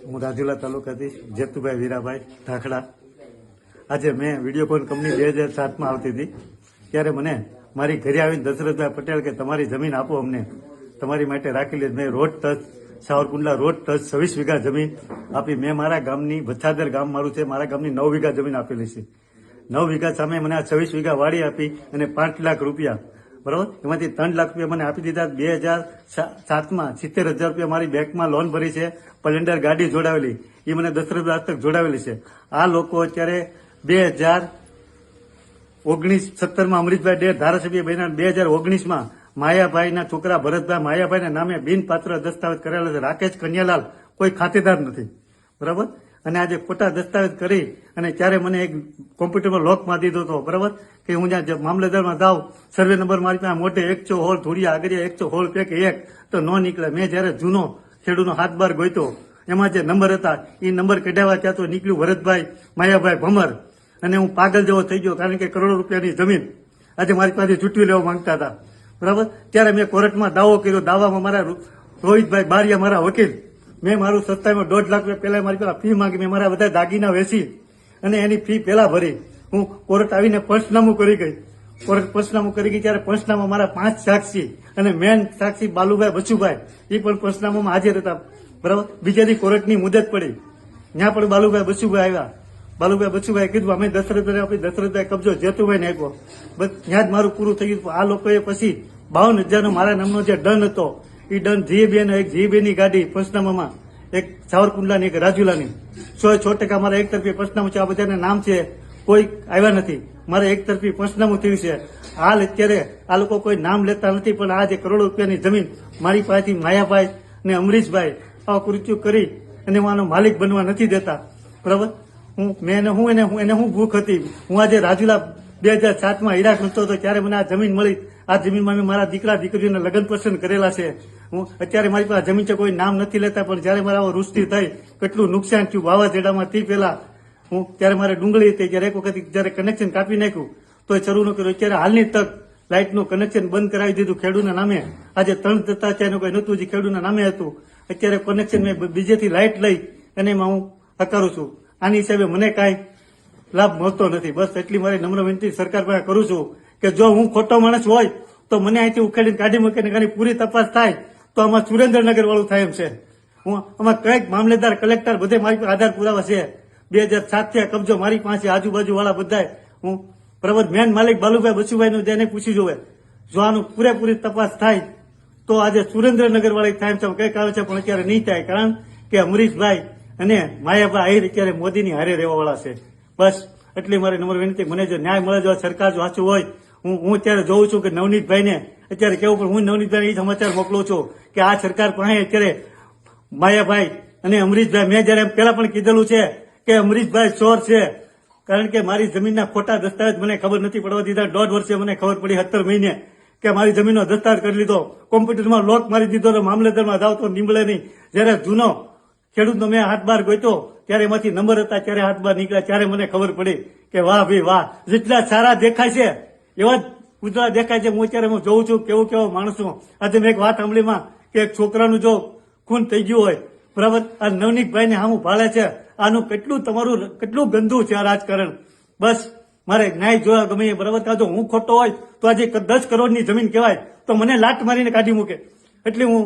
હું રાજુલા તાલુકાથી જેતુભાઈ વીરાભાઈ ધાખડા. આજે મેં વિડીયોકોન કંપની 2007માં આવતી હતી ત્યારે મને મારી ઘરે આવીને દશરથભાઈ પટેલ કે તમારી જમીન આપો અમને, તમારી માટે રાખી લે. મેં road touch Savarkundla road touch 26 વીઘા જમીન આપી. મેં મારા ગામની વચ્છાદર ગામ મારું છે, મારા ગામની 9 વીઘા જમીન આપેલી છે. 9 વીઘા સામે મને આ 26 વીઘા વાડી આપી અને 5 લાખ રૂપિયા, બરાબર, એમાંથી 3 લાખ રૂપિયા મને આપી દીધા. 2007માં 70,000 રૂપિયા મારી બેંકમાં લોન ભરી છે, સ્પ્લેન્ડર ગાડી જોડાવેલી, એ મને દશરથભાઈ હસ્તક જોડાવેલી છે. આ લોકો અત્યારે 2017માં અમરીશભાઈ ડેર ધારાસભ્ય બન્યા. 2019માં માયાભાઈના છોકરા ભરતભાઈ માયાભાઈના નામે બિનપાત્ર દસ્તાવેજ કરેલા છે. રાકેશ કન્યાલાલ કોઈ ખાતેદાર નથી, બરાબર. અને આજે ખોટા દસ્તાવેજ કરી અને ત્યારે મને એક કોમ્પ્યુટરમાં લોક મારી દીધો હતો, બરાબર, કે હું જ્યાં મામલતદારમાં જાઉં, સર્વે નંબર મારી પાસે મોટે 1 હોલ થોડી આગળ 1 હોલ પેક 1 તો ન નીકળે. મેં જયારે જૂનો ખેડૂતનો હાથ બાર ગોઈતો એમાં જે નંબર હતા એ નંબર કઢાવવા ત્યાં તો નીકળ્યું ભરતભાઈ માયાભાઈ ભમર. અને હું પાગલ જેવો થઈ ગયો, કારણ કે કરોડો રૂપિયાની જમીન આજે મારી પાસે ચૂંટવી લેવા માંગતા હતા, બરાબર. ત્યારે મેં કોર્ટમાં દાવો કર્યો. દાવામાં મારા રોહિતભાઈ બારિયા મારા વકીલ, મેં મારું સસ્તાઈમાં 1.5 લાખ રૂપિયા પહેલા મારી પાસે ફી માંગી. મેં મારા બધા દાગીના વેચી અને એની ફી પહેલા ભરી. હું કોર્ટ આવીને પંચનામું કરી ગઈ. કોર્ટ પંચનામું કરી ગઈ ત્યારે પંચનામા મારા 5 સાક્ષી અને મેન સાક્ષી બાલુભાઈ બચુભાઈ એ પણ પંચનામામાં હાજર હતા, બરાબર. બીજા દી કોર્ટની મુદત પડી, ત્યાં પણ બાલુભાઈ બચુભાઈ આવ્યા. બાલુભાઈ બચુભાઈ કીધું અમે દશરથભાઈ આપી, દશરથભાઈ કબજો જેતુભાઈને આપ્યો. બસ ત્યાં જ મારું પૂરું થઈ ગયું. આ લોકોએ પછી 52,000નો મારા નામનો જે દંડ હતો એ દંડ જીએબી એક જીએબીની ગાડી પંચનામામાં, એક સાવરકુંડલાની એક રાજુલાની 100% મારા એક તરફી પંચનામું છે. આ બધાના નામ છે, કોઈ આવ્યા નથી. મારે એક તરફી પંચનામું થયું છે. હાલ અત્યારે આ લોકો કોઈ નામ લેતા નથી, પણ આ જે કરોડો રૂપિયાની જમીન મારી પાસેથી માયાભાઈ અને અમરીશભાઈ આવા કૃત્યો કરી અને હું આનો માલિક બનવા નથી દેતા, બરાબર. એને ભૂખ હતી. હું આજે રાજુલા 2007માં હીરા ખર્ચતો હતો ત્યારે મને આ જમીન મળી. આ જમીનમાં મેં મારા દીકરા દીકરીઓને લગ્ન પસંદ કરેલા છે. હું અત્યારે મારી પાસે જમીન છે, કોઈ નામ નથી લેતા, પણ જયારે મારા આવો વૃષ્ટિ થઈ, કેટલું નુકસાન થયું વાવાઝોડામાં તે પહેલા હું ત્યારે મારે ડુંગળી હતી, જ્યારે એક વખત જયારે કનેક્શન કાપી નાખ્યું તો શરૂ ન કર્યું. અત્યારે હાલની તક લાઇટનું કનેક્શન બંધ કરાવી દીધું ખેડૂતના નામે. આજે 3 દત્તા છે એનું કોઈ નતું, જે ખેડૂતના નામે હતું. અત્યારે કનેક્શન મેં બીજેથી લાઇટ લઈ અને એમાં હું હકારું છું. આની હિસાબે મને કાંઈ લાભ મળતો નથી. બસ એટલી મારી નમ્ર વિનંતી સરકાર પાસે કરું છું કે જો હું ખોટો માણસ હોય તો મને અહીંથી ઉખેડીને કાઢી મૂકીને કાંઈ પૂરી તપાસ થાય તો આમાં સુરેન્દ્રનગર વાળું થાય એમ છે. હું આમાં કંઈક મામલેદાર કલેક્ટર બધે મારી પાસે આધાર પુરાવા છે. 2007થી આ કબજો મારી પાસે, આજુબાજુ વાળા બધા. હું પ્રબંધ મેન માલિક બાલુભાઈ બચુભાઈનું જેને પૂછી જોવે, જો આનું પૂરેપૂરી તપાસ થાય તો આજે સુરેન્દ્રનગર વાળી થાય એમ છે. કઈ કારણ છે પણ અત્યારે નહીં થાય, કારણ કે અમરીશભાઈ અને માયાભાઈ આહિર અત્યારે મોદીની હારે રહેવા વાળા છે. બસ એટલી મારી નમ્ર વિનંતી. મને જો ન્યાય મળે, જો સરકાર જો સાચું હોય, હું અત્યારે જોઉં છું કે નવનીતભાઈને અત્યારે કેવું, પણ હું નવનીતભાઈ એ સમાચાર મોકલું છું કે આ સરકાર પાસે અત્યારે માયાભાઈ અને અમરીશભાઈ, મેં જયારે પેલા પણ કીધેલું છે કે અમરીશભાઈ ચોર છે, કારણ કે મારી જમીનના ખોટા દસ્તાવેજ મને ખબર નથી પડવા દીધા. 1.5 વર્ષે મને ખબર પડી, 17 મહિને, કે મારી જમીનનો દસ્તાવેજ કરી લીધો, કોમ્પ્યુટરમાં લોક મારી દીધો, મામલતદારમાં જાવ તો નીમળે નહીં. જયારે જૂનો ખેડૂતનો મેં હાથ બાર ગોઈતો ત્યારે એમાંથી નંબર હતા, ત્યારે હાથ બાર નીકળ્યા, ત્યારે મને ખબર પડી કે વાહ ભાઈ વાહ, જેટલા સારા દેખાય છે એવા જ ઉજળા દેખાય છે. હું અત્યારે હું જોઉં છું કેવો માણસો. આજે મેં એક વાત સાંભળીમાં કે એક છોકરાનું જો ખૂન થઈ ગયું હોય, બરાબર, આ નવનીતભાઈને સામું ભાળે છે. આનું કેટલું ગંદુ છે આ રાજકારણ. બસ મારે ન્યાય જોવા ગમે, બરાબર. જો હું ખોટો હોય તો આજે 10 કરોડની જમીન કહેવાય તો મને લાટ મારીને કાઢી મૂકે. એટલે હું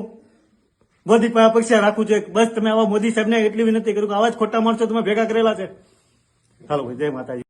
મોદી પાસે અપેક્ષા રાખું છું. બસ તમે આવા મોદી સાહેબને એટલી વિનંતી કરું કે આવા જ ખોટા માણસો તમે ભેગા કરેલા છે. હાલો ભાઈ, જય માતાજી.